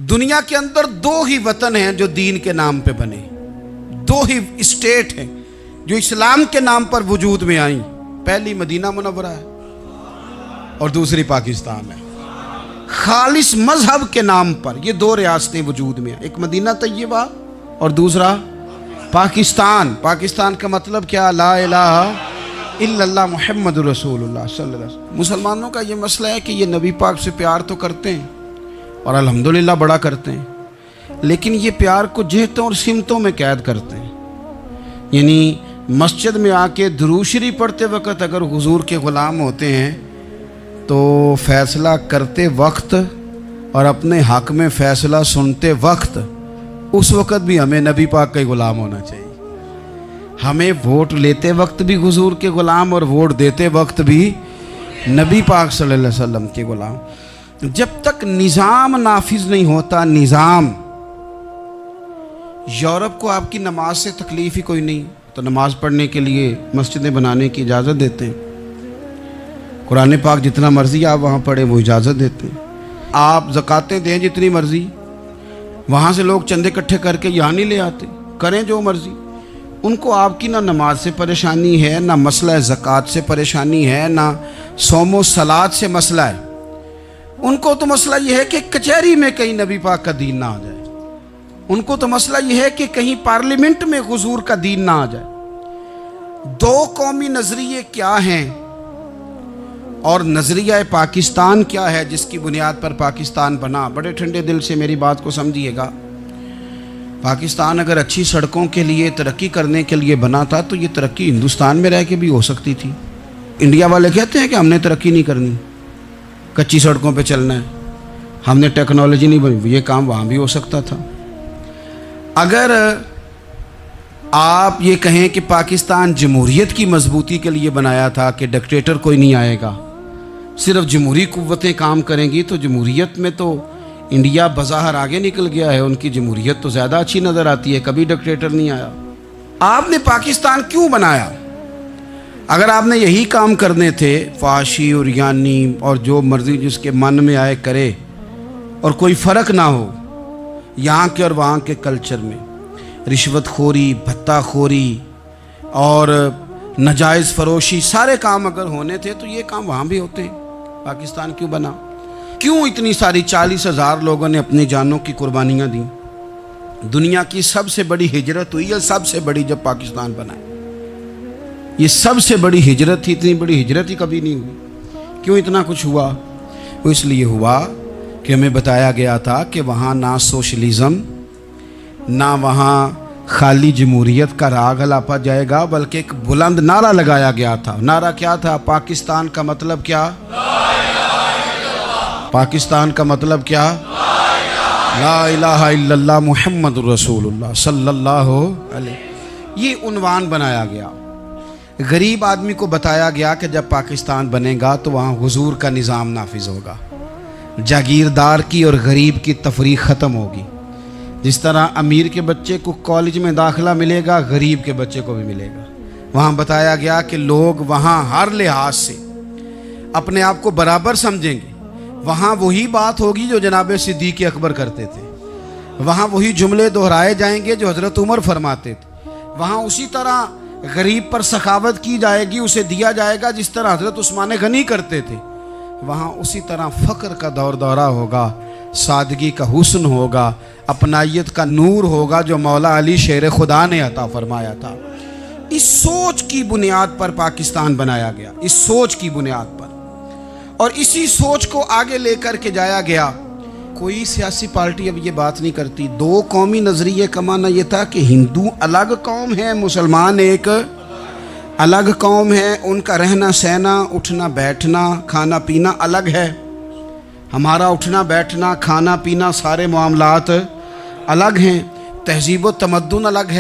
دنیا کے اندر دو ہی وطن ہیں جو دین کے نام پہ بنے، دو ہی اسٹیٹ ہیں جو اسلام کے نام پر وجود میں آئیں. پہلی مدینہ منورہ ہے اور دوسری پاکستان ہے. خالص مذہب کے نام پر یہ دو ریاستیں وجود میں ہیں، ایک مدینہ طیبہ اور دوسرا پاکستان. پاکستان کا مطلب کیا؟ لا الہ الا اللہ محمد رسول اللہ صلی اللہ علیہ وسلم. مسلمانوں کا یہ مسئلہ ہے کہ یہ نبی پاک سے پیار تو کرتے ہیں اور الحمدللہ بڑا کرتے ہیں، لیکن یہ پیار کو جہتوں اور سمتوں میں قید کرتے ہیں. یعنی مسجد میں آ کے درود شریف پڑھتے وقت اگر حضور کے غلام ہوتے ہیں تو فیصلہ کرتے وقت اور اپنے حق میں فیصلہ سنتے وقت اس وقت بھی ہمیں نبی پاک کا ہی غلام ہونا چاہیے. ہمیں ووٹ لیتے وقت بھی حضور کے غلام اور ووٹ دیتے وقت بھی نبی پاک صلی اللہ علیہ وسلم کے غلام. جب تک نظام نافذ نہیں ہوتا، نظام، یورپ کو آپ کی نماز سے تکلیف ہی کوئی نہیں تو نماز پڑھنے کے لیے مسجدیں بنانے کی اجازت دیتے ہیں. قرآن پاک جتنا مرضی آپ وہاں پڑھیں وہ اجازت دیتے ہیں. آپ زکاتیں دیں جتنی مرضی، وہاں سے لوگ چندے اکٹھے کر کے یہاں نہیں لے آتے، کریں جو مرضی. ان کو آپ کی نہ نماز سے پریشانی ہے، نہ مسئلہ زکوٰۃ سے پریشانی ہے، نہ صوم و صلات سے مسئلہ ہے. ان کو تو مسئلہ یہ ہے کہ کچہری میں کہیں نبی پاک کا دین نہ آ جائے. ان کو تو مسئلہ یہ ہے کہ کہیں پارلیمنٹ میں حضور کا دین نہ آ جائے. دو قومی نظریے کیا ہیں اور نظریہ پاکستان کیا ہے جس کی بنیاد پر پاکستان بنا؟ بڑے ٹھنڈے دل سے میری بات کو سمجھیے گا. پاکستان اگر اچھی سڑکوں کے لیے، ترقی کرنے کے لیے بنا تھا تو یہ ترقی ہندوستان میں رہ کے بھی ہو سکتی تھی. انڈیا والے کہتے ہیں کہ ہم نے ترقی نہیں کرنی، کچی سڑکوں پہ چلنا ہے، ہم نے ٹیکنالوجی نہیں بنی. یہ کام وہاں بھی ہو سکتا تھا. اگر آپ یہ کہیں کہ پاکستان جمہوریت کی مضبوطی کے لیے بنایا تھا کہ ڈکٹیٹر کوئی نہیں آئے گا، صرف جمہوری قوتیں کام کریں گی، تو جمہوریت میں تو انڈیا بظاہر آگے نکل گیا ہے. ان کی جمہوریت تو زیادہ اچھی نظر آتی ہے، کبھی ڈکٹیٹر نہیں آیا. آپ نے پاکستان کیوں بنایا؟ اگر آپ نے یہی کام کرنے تھے، فحاشی اور یانی اور جو مرضی جس کے من میں آئے کرے اور کوئی فرق نہ ہو یہاں کے اور وہاں کے کلچر میں، رشوت خوری، بھتہ خوری اور ناجائز فروشی، سارے کام اگر ہونے تھے تو یہ کام وہاں بھی ہوتے ہیں. پاکستان کیوں بنا؟ کیوں اتنی ساری 40,000 لوگوں نے اپنی جانوں کی قربانیاں دیں؟ دنیا کی سب سے بڑی ہجرت ہوئی ہے، سب سے بڑی، جب پاکستان بنا. یہ سب سے بڑی ہجرت تھی، اتنی بڑی ہجرت ہی کبھی نہیں ہوئی. کیوں اتنا کچھ ہوا؟ وہ اس لیے ہوا کہ ہمیں بتایا گیا تھا کہ وہاں نہ سوشلزم، نہ وہاں خالی جمہوریت کا راگ الاپا جائے گا، بلکہ ایک بلند نعرہ لگایا گیا تھا. نعرہ کیا تھا؟ پاکستان کا مطلب کیا؟ پاکستان کا مطلب کیا؟ لا الہ الا اللہ محمد رسول اللہ صلی اللہ علیہ. یہ عنوان بنایا گیا. غریب آدمی کو بتایا گیا کہ جب پاکستان بنے گا تو وہاں حضور کا نظام نافذ ہوگا، جاگیردار کی اور غریب کی تفریق ختم ہوگی. جس طرح امیر کے بچے کو کالج میں داخلہ ملے گا، غریب کے بچے کو بھی ملے گا. وہاں بتایا گیا کہ لوگ وہاں ہر لحاظ سے اپنے آپ کو برابر سمجھیں گے. وہاں وہی بات ہوگی جو جناب صدیق اکبر کرتے تھے، وہاں وہی جملے دہرائے جائیں گے جو حضرت عمر فرماتے تھے. وہاں اسی طرح غریب پر سخاوت کی جائے گی، اسے دیا جائے گا جس طرح حضرت عثمان غنی کرتے تھے. وہاں اسی طرح فقر کا دور دورہ ہوگا، سادگی کا حسن ہوگا، اپنائیت کا نور ہوگا جو مولا علی شیر خدا نے عطا فرمایا تھا. اس سوچ کی بنیاد پر پاکستان بنایا گیا، اس سوچ کی بنیاد پر، اور اسی سوچ کو آگے لے کر کے جایا گیا. کوئی سیاسی پارٹی اب یہ بات نہیں کرتی. دو قومی نظریے کا معنی یہ تھا کہ ہندو الگ قوم ہے، مسلمان ایک الگ قوم ہے، ان کا رہنا سہنا، اٹھنا بیٹھنا، کھانا پینا الگ ہے. ہمارا اٹھنا بیٹھنا، کھانا پینا، سارے معاملات الگ ہیں. تہذیب و تمدن الگ ہے.